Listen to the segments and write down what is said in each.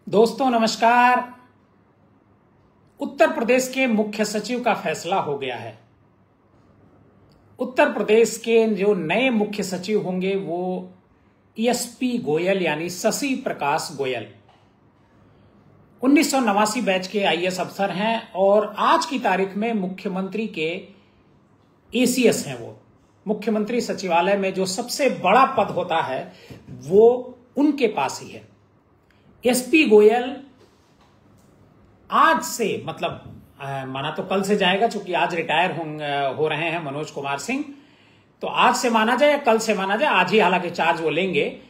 दोस्तों नमस्कार। उत्तर प्रदेश के मुख्य सचिव का फैसला हो गया है। उत्तर प्रदेश के जो नए मुख्य सचिव होंगे वो एसपी गोयल यानी शशि प्रकाश गोयल 1989 बैच के आईएएस अफसर हैं और आज की तारीख में मुख्यमंत्री के एसीएस हैं। वो मुख्यमंत्री सचिवालय में जो सबसे बड़ा पद होता है वो उनके पास ही है। एसपी गोयल आज से माना तो कल से जाएगा, चूंकि आज रिटायर हो रहे हैं मनोज कुमार सिंह, तो आज से माना जाए या कल से माना जाए, आज ही हालांकि चार्ज वो लेंगे।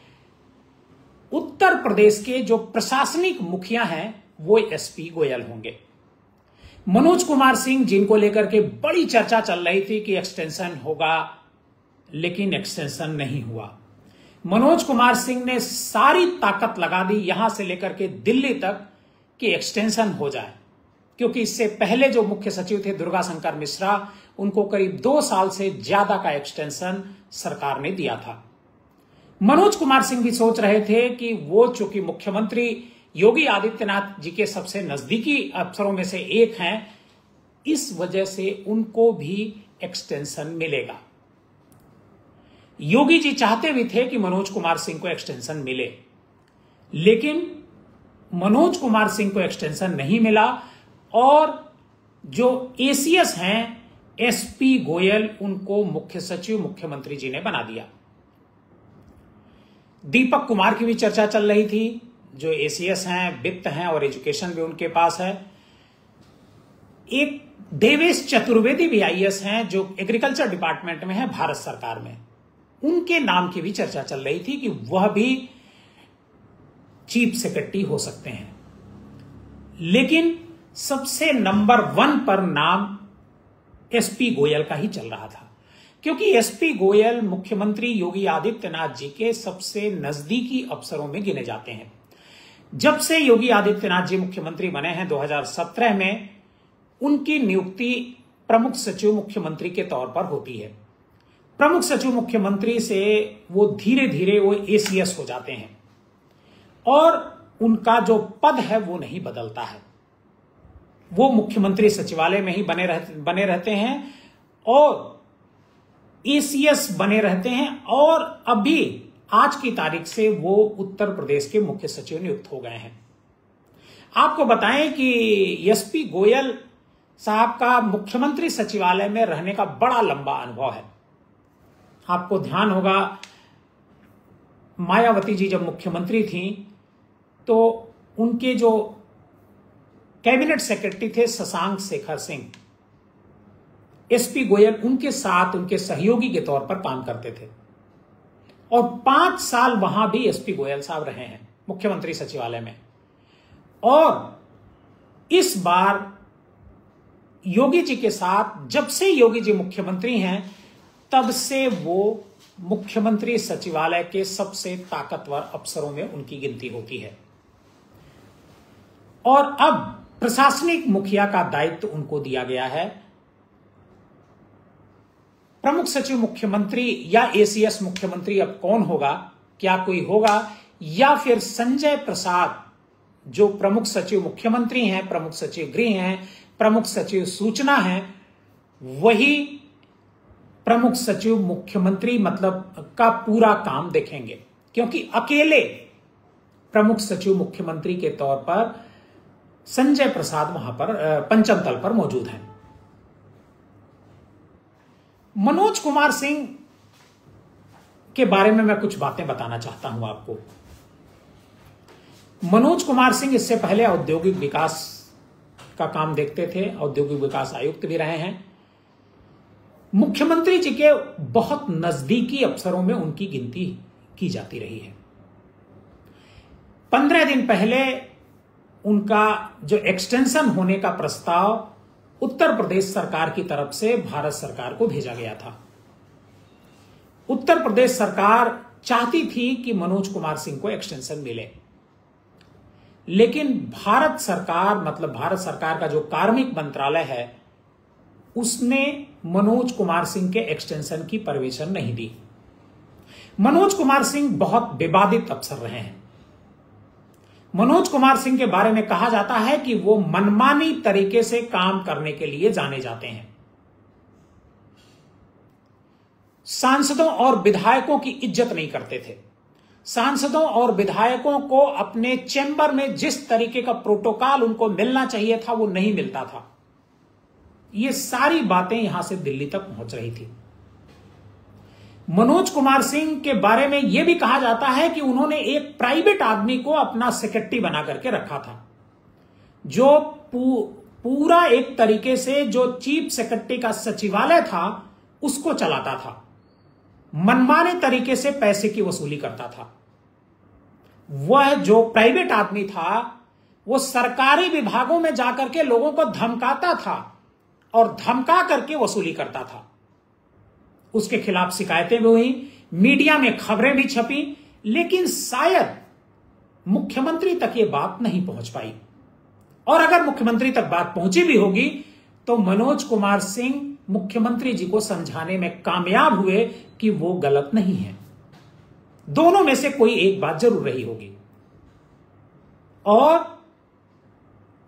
उत्तर प्रदेश के जो प्रशासनिक मुखिया हैं वो एसपी गोयल होंगे। मनोज कुमार सिंह जिनको लेकर के बड़ी चर्चा चल रही थी कि एक्सटेंशन होगा, लेकिन एक्सटेंशन नहीं हुआ। मनोज कुमार सिंह ने सारी ताकत लगा दी यहां से लेकर के दिल्ली तक कि एक्सटेंशन हो जाए, क्योंकि इससे पहले जो मुख्य सचिव थे दुर्गा शंकर मिश्रा, उनको करीब 2 साल से ज्यादा का एक्सटेंशन सरकार ने दिया था। मनोज कुमार सिंह भी सोच रहे थे कि वो चूंकि मुख्यमंत्री योगी आदित्यनाथ जी के सबसे नजदीकी अफसरों में से एक हैं, इस वजह से उनको भी एक्सटेंशन मिलेगा। योगी जी चाहते भी थे कि मनोज कुमार सिंह को एक्सटेंशन मिले, लेकिन मनोज कुमार सिंह को एक्सटेंशन नहीं मिला और जो एसीएस हैं एसपी गोयल, उनको मुख्य सचिव मुख्यमंत्री जी ने बना दिया। दीपक कुमार की भी चर्चा चल रही थी, जो एसीएस हैं, वित्त हैं और एजुकेशन भी उनके पास है। एक देवेश चतुर्वेदी भी आईएएस हैं जो एग्रीकल्चर डिपार्टमेंट में है भारत सरकार में, उनके नाम की भी चर्चा चल रही थी कि वह भी चीफ सेक्रेटरी हो सकते हैं। लेकिन सबसे नंबर 1 पर नाम एसपी गोयल का ही चल रहा था, क्योंकि एसपी गोयल मुख्यमंत्री योगी आदित्यनाथ जी के सबसे नजदीकी अफसरों में गिने जाते हैं। जब से योगी आदित्यनाथ जी मुख्यमंत्री बने हैं 2017 में, उनकी नियुक्ति प्रमुख सचिव मुख्यमंत्री के तौर पर होती है। प्रमुख सचिव मुख्यमंत्री से वो धीरे धीरे वो एसीएस हो जाते हैं और उनका जो पद है वो नहीं बदलता है। वो मुख्यमंत्री सचिवालय में ही बने रहते हैं और एसीएस बने रहते हैं और अभी आज की तारीख से वो उत्तर प्रदेश के मुख्य सचिव नियुक्त हो गए हैं। आपको बताएं कि एसपी गोयल साहब का मुख्यमंत्री सचिवालय में रहने का बड़ा लंबा अनुभव है। आपको ध्यान होगा मायावती जी जब मुख्यमंत्री थी तो उनके जो कैबिनेट सेक्रेटरी थे शशांक शेखर सिंह, एसपी गोयल उनके साथ उनके सहयोगी के तौर पर काम करते थे और 5 साल वहां भी एसपी गोयल साहब रहे हैं मुख्यमंत्री सचिवालय में। और इस बार योगी जी के साथ, जब से योगी जी मुख्यमंत्री हैं तब से वो मुख्यमंत्री सचिवालय के सबसे ताकतवर अफसरों में उनकी गिनती होती है और अब प्रशासनिक मुखिया का दायित्व उनको दिया गया है। प्रमुख सचिव मुख्यमंत्री या एसीएस मुख्यमंत्री अब कौन होगा, क्या कोई होगा, या फिर संजय प्रसाद जो प्रमुख सचिव मुख्यमंत्री हैं, प्रमुख सचिव गृह हैं, प्रमुख सचिव सूचना हैं, वही प्रमुख सचिव मुख्यमंत्री का पूरा काम देखेंगे, क्योंकि अकेले प्रमुख सचिव मुख्यमंत्री के तौर पर संजय प्रसाद वहां पर पंचम तल पर मौजूद हैं। मनोज कुमार सिंह के बारे में मैं कुछ बातें बताना चाहता हूं आपको। मनोज कुमार सिंह इससे पहले औद्योगिक विकास का काम देखते थे, औद्योगिक विकास आयुक्त भी रहे हैं। मुख्यमंत्री जी के बहुत नजदीकी अफसरों में उनकी गिनती की जाती रही है। 15 दिन पहले उनका जो एक्सटेंशन होने का प्रस्ताव उत्तर प्रदेश सरकार की तरफ से भारत सरकार को भेजा गया था। उत्तर प्रदेश सरकार चाहती थी कि मनोज कुमार सिंह को एक्सटेंशन मिले, लेकिन भारत सरकार का जो कार्मिक मंत्रालय है उसने मनोज कुमार सिंह के एक्सटेंशन की परमिशन नहीं दी। मनोज कुमार सिंह बहुत विवादित अफसर रहे हैं। मनोज कुमार सिंह के बारे में कहा जाता है कि वो मनमानी तरीके से काम करने के लिए जाने जाते हैं। सांसदों और विधायकों की इज्जत नहीं करते थे। सांसदों और विधायकों को अपने चैम्बर में जिस तरीके का प्रोटोकॉल उनको मिलना चाहिए था वो नहीं मिलता था। ये सारी बातें यहां से दिल्ली तक पहुंच रही थी। मनोज कुमार सिंह के बारे में यह भी कहा जाता है कि उन्होंने एक प्राइवेट आदमी को अपना सेक्रेटरी बना करके रखा था, जो पूरा एक तरीके से जो चीफ सेक्रेटरी का सचिवालय था उसको चलाता था, मनमाने तरीके से पैसे की वसूली करता था। वह जो प्राइवेट आदमी था वो सरकारी विभागों में जाकर के लोगों को धमकाता था और धमका करके वसूली करता था। उसके खिलाफ शिकायतें भी हुई, मीडिया में खबरें भी छपी, लेकिन शायद मुख्यमंत्री तक ये बात नहीं पहुंच पाई। और अगर मुख्यमंत्री तक बात पहुंची भी होगी तो मनोज कुमार सिंह मुख्यमंत्री जी को समझाने में कामयाब हुए कि वो गलत नहीं है। दोनों में से कोई एक बात जरूर रही होगी। और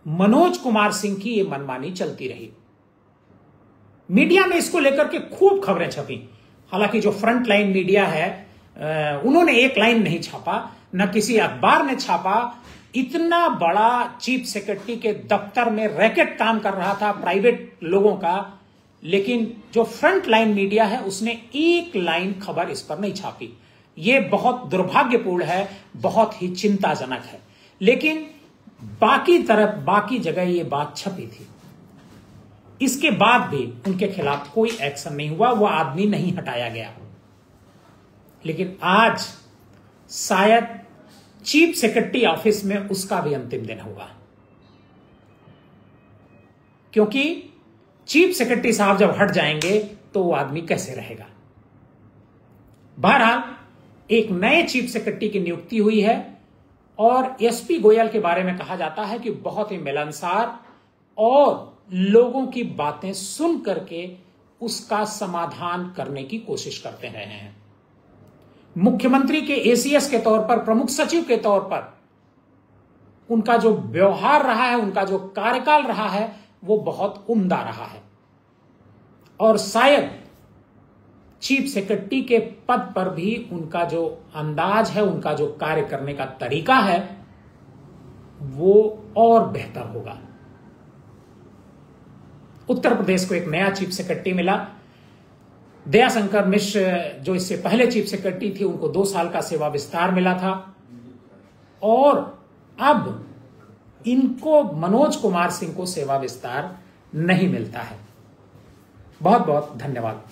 मनोज कुमार सिंह की ये मनमानी चलती रही। मीडिया में इसको लेकर के खूब खबरें छपी। हालांकि जो फ्रंट लाइन मीडिया है उन्होंने एक लाइन नहीं छापा, न किसी अखबार ने छापा। इतना बड़ा चीफ सेक्रेटरी के दफ्तर में रैकेट काम कर रहा था प्राइवेट लोगों का, लेकिन जो फ्रंट लाइन मीडिया है उसने एक लाइन खबर इस पर नहीं छापी। यह बहुत दुर्भाग्यपूर्ण है, बहुत ही चिंताजनक है। लेकिन बाकी जगह यह बात छपी थी। इसके बाद भी उनके खिलाफ कोई एक्शन नहीं हुआ, वह आदमी नहीं हटाया गया। लेकिन आज शायद चीफ सेक्रेटरी ऑफिस में उसका भी अंतिम दिन होगा, क्योंकि चीफ सेक्रेटरी साहब जब हट जाएंगे तो वो आदमी कैसे रहेगा। बहरहाल एक नए चीफ सेक्रेटरी की नियुक्ति हुई है और एसपी गोयल के बारे में कहा जाता है कि बहुत ही मिलनसार और लोगों की बातें सुन करके उसका समाधान करने की कोशिश करते रहे हैं। मुख्यमंत्री के एसीएस के तौर पर, प्रमुख सचिव के तौर पर उनका जो व्यवहार रहा है, उनका जो कार्यकाल रहा है, वो बहुत उम्दा रहा है। और शायद चीफ सेक्रेटरी के पद पर भी उनका जो अंदाज है, उनका जो कार्य करने का तरीका है, वो और बेहतर होगा। उत्तर प्रदेश को एक नया चीफ सेक्रेटरी मिला। दयाशंकर मिश्र जो इससे पहले चीफ सेक्रेटरी थी, उनको 2 साल का सेवा विस्तार मिला था और अब इनको मनोज कुमार सिंह को सेवा विस्तार नहीं मिलता है। बहुत बहुत धन्यवाद।